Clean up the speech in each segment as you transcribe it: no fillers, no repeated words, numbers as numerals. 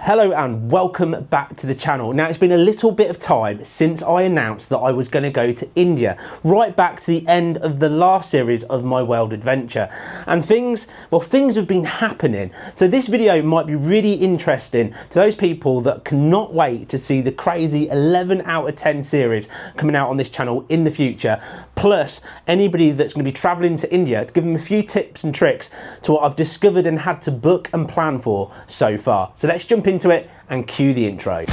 Hello and welcome back to the channel. Now it's been a little bit of time since I announced that I was going to go to India, right back to the end of the last series of my world adventure. And things have been happening. So this video might be really interesting to those people that cannot wait to see the crazy 11 out of 10 series coming out on this channel in the future. Plus anybody that's going to be traveling to India, to give them a few tips and tricks to what I've discovered and had to book and plan for so far. So let's jump into it and cue the intro.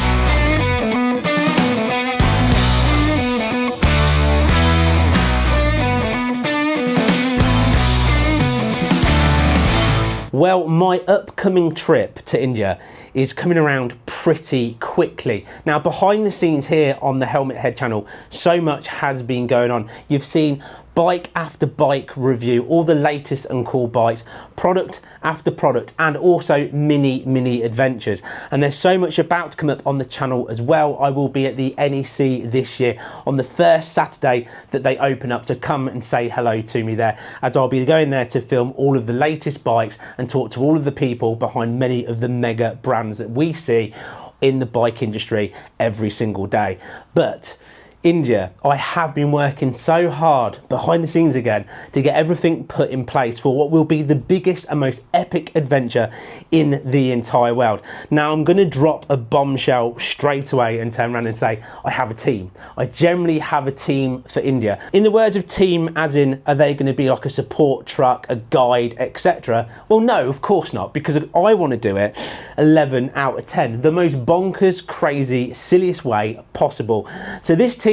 Well, my upcoming trip to India is coming around pretty quickly. Now, behind the scenes here on the Helmet Head channel, so much has been going on. You've seen bike after bike review, all the latest and cool bikes, product after product, and also mini adventures. And there's so much about to come up on the channel as well. I will be at the NEC this year on the first Saturday that they open up, so come and say hello to me there, as I'll be going there to film all of the latest bikes and talk to all of the people behind many of the mega brands that we see in the bike industry every single day. But India, I have been working so hard behind the scenes again to get everything put in place for what will be the biggest and most epic adventure in the entire world. Now, I'm going to drop a bombshell straight away and turn around and say I have a team. I generally have a team for India. In the words of team, as in, are they going to be like a support truck, a guide, etc.? Well, no, of course not, because I want to do it 11 out of 10, the most bonkers, crazy, silliest way possible. So this team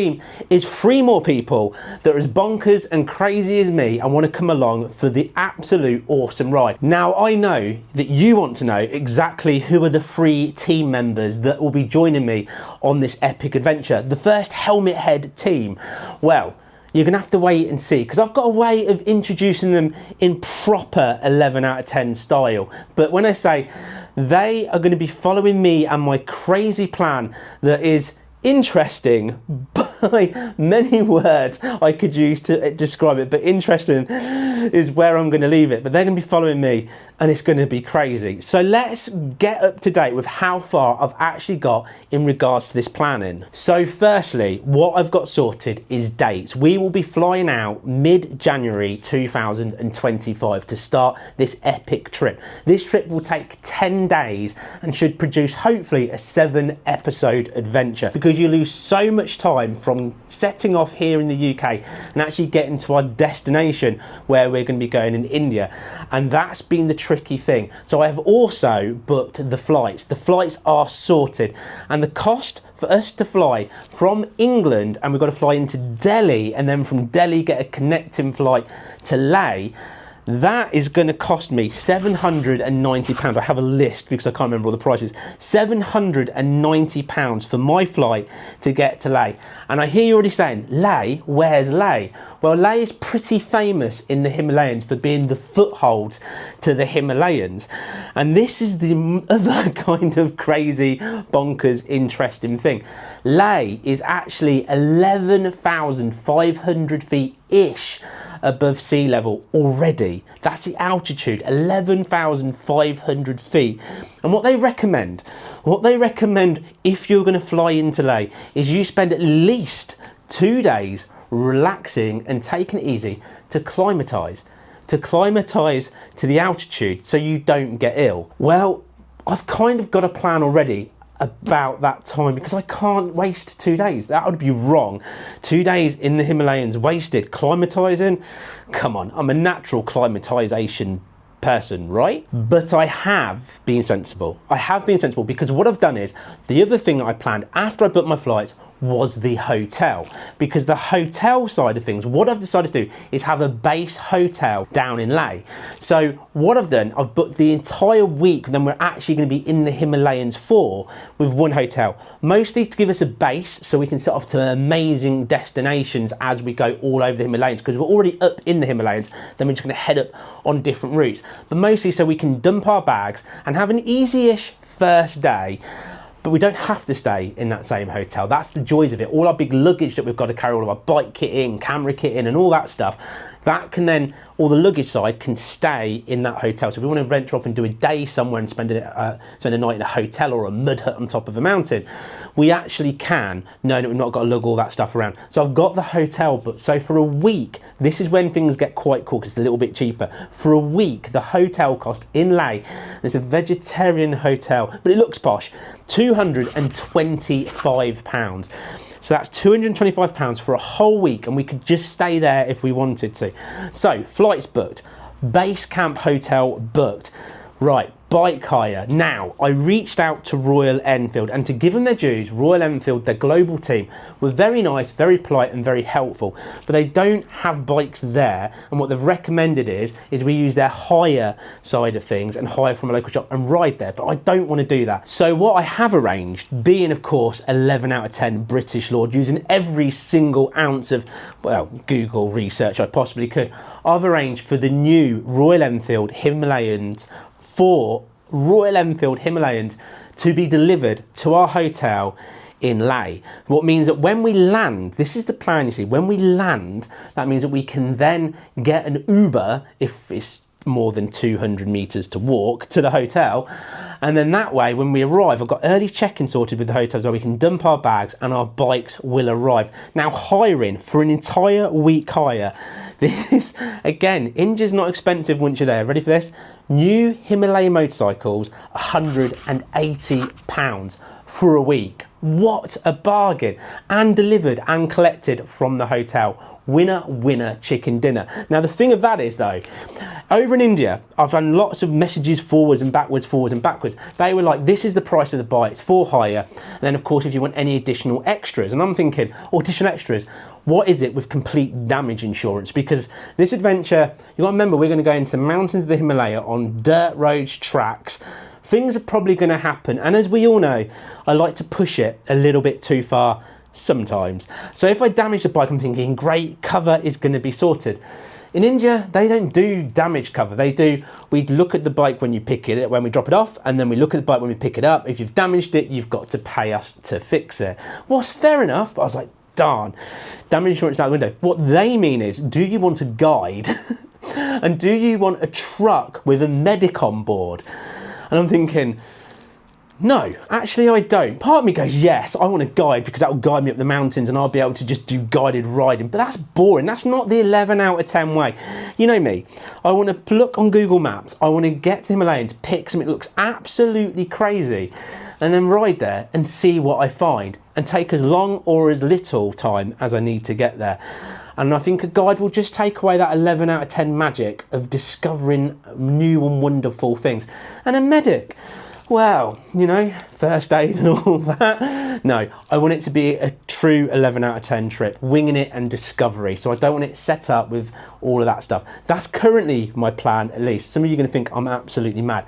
is 3 more people that are as bonkers and crazy as me and want to come along for the absolute awesome ride. Now, I know that you want to know exactly who are the 3 team members that will be joining me on this epic adventure. The first Helmet Head team. Well, you're going to have to wait and see, because I've got a way of introducing them in proper 11 out of 10 style. But when I say they are going to be following me and my crazy plan that is interesting by many words I could use to describe it, but interesting is where I'm going to leave it. But they're going to be following me and it's going to be crazy. So let's get up to date with how far I've actually got in regards to this planning. So firstly, what I've got sorted is dates. We will be flying out mid-January 2025 to start this epic trip. This trip will take 10 days and should produce hopefully a 7-episode adventure, because you lose so much time from setting off here in the UK and actually getting to our destination where we're going to be going in India. And that's been the tricky thing. So I have also booked the flights. The flights are sorted, and the cost for us to fly from England, and we've got to fly into Delhi, and then from Delhi get a connecting flight to Leh, that is going to cost me £790. I have a list because I can't remember all the prices. £790 for my flight to get to Leh. And I hear you already saying, Leh? Where's Leh? Well, Leh is pretty famous in the Himalayas for being the foothold to the Himalayas. And this is the other kind of crazy, bonkers, interesting thing. Leh is actually 11,500 feet-ish above sea level already. That's the altitude, 11,500 feet. And what they recommend if you're going to fly into Leh is you spend at least 2 days relaxing and taking it easy to acclimatise to the altitude so you don't get ill. Well, I've kind of got a plan already about that time, because I can't waste 2 days. That would be wrong. 2 days in the Himalayas wasted climatising. Come on, I'm a natural climatisation person, right? But I have been sensible. Because what I've done is, the other thing that I planned after I booked my flights was the hotel. Because the hotel side of things, what I've decided to do is have a base hotel down in Leh. So what I've done, I've booked the entire week then we're actually going to be in the Himalayas for with one hotel, mostly to give us a base so we can set off to amazing destinations as we go all over the Himalayas, because we're already up in the Himalayas, then we're just going to head up on different routes, but mostly so we can dump our bags and have an easy-ish first day. But we don't have to stay in that same hotel. That's the joys of it. All our big luggage that we've got to carry, all of our bike kit in, camera kit in, and all that stuff, that can then or the luggage side can stay in that hotel. So if we want to venture off and do a day somewhere and spend a night in a hotel or a mud hut on top of a mountain, we actually can, knowing that we've not got to lug all that stuff around. So I've got the hotel booked. So for a week, this is when things get quite cool because it's a little bit cheaper. For a week, the hotel cost in Leh, it's a vegetarian hotel, but it looks posh, £225. So that's £225 for a whole week, and we could just stay there if we wanted to. So flights booked, base camp hotel booked. Right, bike hire. Now, I reached out to Royal Enfield, and to give them their dues, Royal Enfield, their global team, were very nice, very polite and very helpful, but they don't have bikes there, and what they've recommended is we use their hire side of things and hire from a local shop and ride there, but I don't want to do that. So what I have arranged, being of course 11 out of 10 British Lord, using every single ounce of, well, Google research I possibly could, I've arranged for the new Royal Enfield Himalayans to be delivered to our hotel in Leh. What means that when we land, this is the plan, you see, when we land, that means that we can then get an Uber if it's more than 200 meters to walk to the hotel, and then that way when we arrive, I've got early check-in sorted with the hotel so we can dump our bags and our bikes will arrive. Now, hiring for an entire week hire, this again, India's not expensive once you're there. Ready for this? New Himalayan motorcycles, £180 for a week. What a bargain. And delivered and collected from the hotel. Winner, winner, chicken dinner. Now the thing of that is though, over in India, I've done lots of messages forwards and backwards, forwards and backwards. They were like, this is the price of the bike, it's for hire. And then of course, if you want any additional extras, and I'm thinking, additional extras, what is it with complete damage insurance? Because this adventure, you got to remember, we're going to go into the mountains of the Himalaya on dirt roads, tracks. Things are probably going to happen. And as we all know, I like to push it a little bit too far sometimes. So if I damage the bike, I'm thinking, great, cover is going to be sorted. In India, they don't do damage cover. We look at the bike when you pick it, when we drop it off, and then we look at the bike when we pick it up. If you've damaged it, you've got to pay us to fix it. Well, fair enough, but I was like, darn, damage insurance out the window. What they mean is, do you want a guide? And do you want a truck with a medic on board? And I'm thinking, no, actually I don't. Part of me goes, yes, I want a guide because that will guide me up the mountains and I'll be able to just do guided riding. But that's boring. That's not the 11 out of 10 way. You know me. I want to look on Google Maps. I want to get to the Himalayas, pick something that looks absolutely crazy, and then ride there and see what I find and take as long or as little time as I need to get there. And I think a guide will just take away that 11 out of 10 magic of discovering new and wonderful things. And a medic, well, you know, first aid and all that. No, I want it to be a true 11 out of 10 trip, winging it and discovery. So I don't want it set up with all of that stuff. That's currently my plan, at least. Some of you are going to think I'm absolutely mad.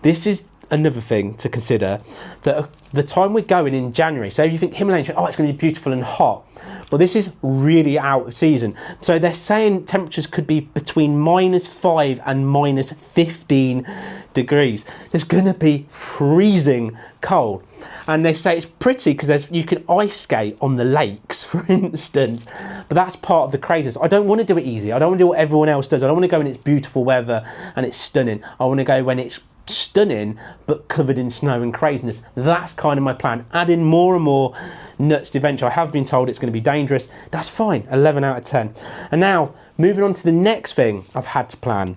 This is another thing to consider, that the time we're going in January, so if you think Himalayan, oh, it's going to be beautiful and hot. Well, this is really out of season. So they're saying temperatures could be between -5 and -15 degrees. There's going to be freezing cold. And they say it's pretty because you can ice skate on the lakes, for instance. But that's part of the craziness. I don't want to do it easy. I don't want to do what everyone else does. I don't want to go when it's beautiful weather and it's stunning. I want to go when it's stunning but covered in snow and craziness. That's kind of my plan. Adding more and more nuts to the adventure. I have been told it's going to be dangerous. That's fine. 11 out of 10. And now moving on to the next thing I've had to plan.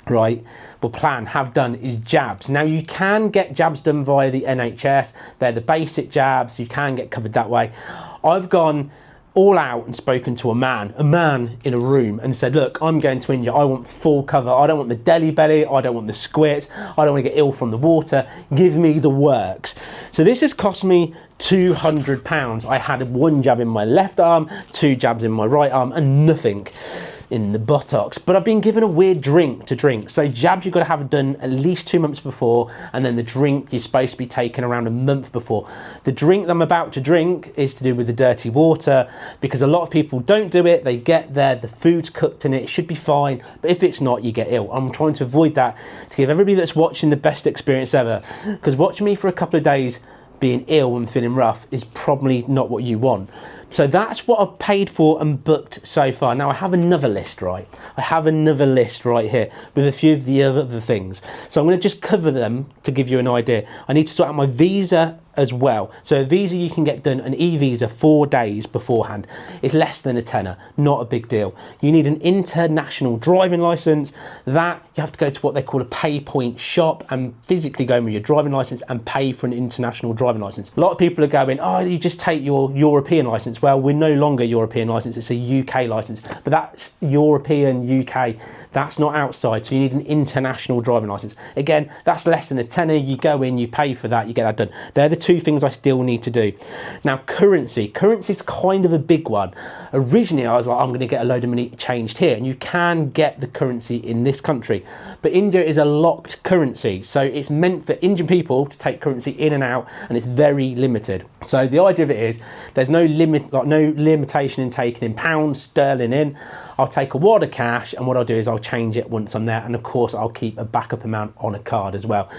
Right, have done is jabs. Now you can get jabs done via the NHS. They're the basic jabs. You can get covered that way. I've gone all out and spoken to a man in a room and said, look, I'm going to India. I want full cover. I don't want the deli belly. I don't want the squirts. I don't want to get ill from the water. Give me the works. So this has cost me £200. I had one jab in my left arm, 2 jabs in my right arm, and nothing in the buttocks. But I've been given a weird drink to drink. So jabs you've got to have done at least 2 months before, and then the drink you're supposed to be taken around a month before. The drink that I'm about to drink is to do with the dirty water, because a lot of people don't do it. They get there, the food's cooked in it, it should be fine, but if it's not, you get ill. I'm trying to avoid that to give everybody that's watching the best experience ever, because watching me for a couple of days being ill and feeling rough is probably not what you want. So that's what I've paid for and booked so far. Now I have another list, right? I have another list right here with a few of the other things. So I'm going to just cover them to give you an idea. I need to sort out my visa as well. So a visa you can get done, an e-visa 4 days beforehand. It's less than a tenner, not a big deal. You need an international driving license. That you have to go to what they call a pay point shop and physically go in with your driving license and pay for an international driving license. A lot of people are going, oh, you just take your European license. Well, we're no longer European license, it's a UK license, but that's European UK. That's not outside, so you need an international driving license. Again, that's less than a tenner. You go in, you pay for that, you get that done. They're the 2 things I still need to do. Now, currency is kind of a big one. Originally, I was like, I'm going to get a load of money changed here, and you can get the currency in this country, but India is a locked currency, so it's meant for Indian people to take currency in and out, and it's very limited. So the idea of it is there's no limit, like no limitation in taking in pounds sterling in. I'll take a wad of cash, and what I'll do is I'll change it once I'm there, and of course I'll keep a backup amount on a card as well.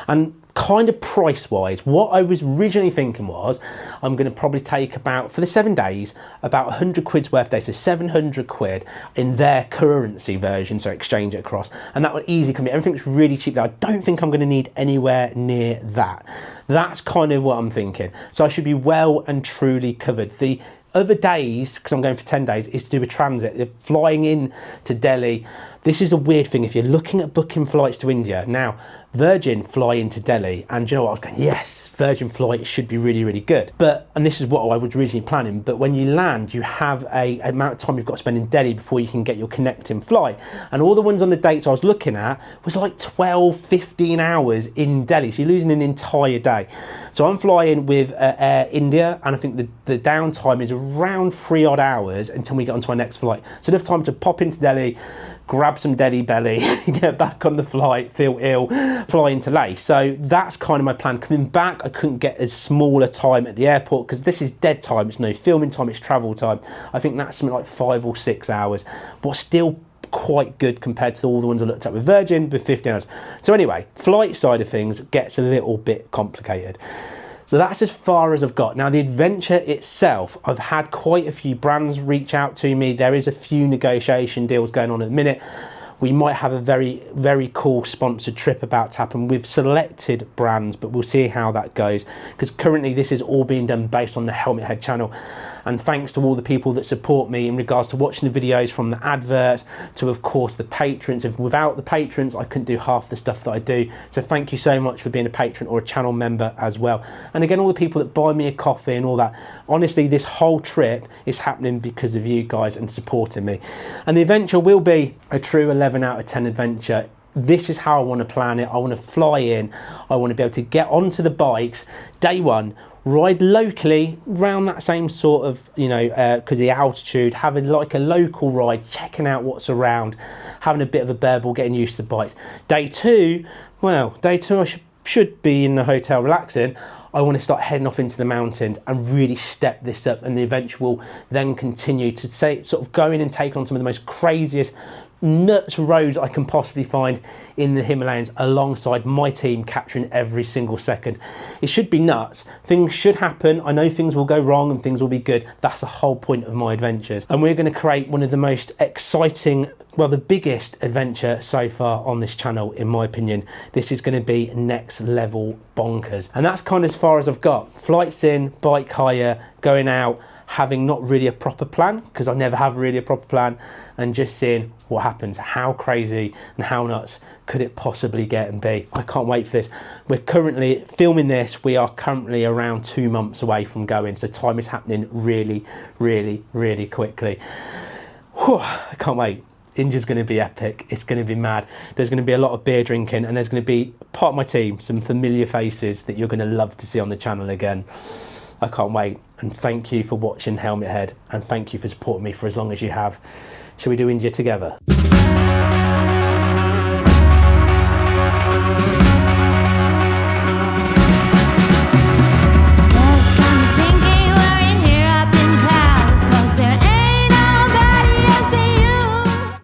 And kind of price wise, what I was originally thinking was I'm going to probably take about, for the 7 days, about 100 quid's worth a day, so 700 quid in their currency version, so exchange it across, and that would easily come in. Everything's really cheap there. I don't think I'm going to need anywhere near that. That's kind of what I'm thinking. So I should be well and truly covered. The other days, because I'm going for 10 days, is to do a transit, flying in to Delhi. This is a weird thing. If you're looking at booking flights to India, now Virgin fly into Delhi, and you know what, I was going, yes, Virgin flight should be really, really good. And this is what I was originally planning, but when you land, you have a amount of time you've got to spend in Delhi before you can get your connecting flight. And all the ones on the dates I was looking at was like 12, 15 hours in Delhi, so you're losing an entire day. So I'm flying with Air India, and I think the downtime is around 3 odd hours until we get onto our next flight. So enough time to pop into Delhi, grab some Delhi belly, get back on the flight, feel ill, fly into Leh. So that's kind of my plan. Coming back, I couldn't get as small a time at the airport because this is dead time. It's no filming time, it's travel time. I think that's something like 5 or 6 hours, but still quite good compared to all the ones I looked at with Virgin with 15 hours. So anyway, flight side of things gets a little bit complicated. So that's as far as I've got. Now the adventure itself, I've had quite a few brands reach out to me. There is a few negotiation deals going on at the minute. We might have a very, very cool sponsored trip about to happen with selected brands, but we'll see how that goes, because currently this is all being done based on the Helmet Head channel. And thanks to all the people that support me in regards to watching the videos, from the adverts to, of course, the patrons. If without the patrons, I couldn't do half the stuff that I do. So thank you so much for being a patron or a channel member as well. And again, all the people that buy me a coffee and all that. Honestly, this whole trip is happening because of you guys and supporting me. And the adventure will be a true 11 out of 10 adventure. This is how I want to plan it. I want to fly in. I want to be able to get onto the bikes day one, ride locally around that same sort of, because the altitude, having like a local ride, checking out what's around, having a bit of a burble, getting used to the bikes. Day two I should be in the hotel relaxing. I want to start heading off into the mountains and really step this up, and the adventure will then continue to sort of go in and take on some of the most craziest nuts roads I can possibly find in the Himalayas, alongside my team capturing every single second. It should be nuts. Things should happen. I know things will go wrong and things will be good. That's the whole point of my adventures. And we're going to create one of the most exciting, well, the biggest adventure so far on this channel, in my opinion. This is going to be next level bonkers. And that's kind of as far as I've got. Flights in, bike hire, going out, having not really a proper plan, because I never have really a proper plan, and just seeing what happens. How crazy and how nuts could it possibly get and be? I can't wait for this. We're currently filming this. We are currently around 2 months away from going, so time is happening really, really, really quickly. Whew, I can't wait. India's going to be epic. It's going to be mad. There's going to be a lot of beer drinking, and there's going to be, part of my team, some familiar faces that you're going to love to see on the channel again. I can't wait. And thank you for watching Helmet Head, and thank you for supporting me for as long as you have. Shall we do India together?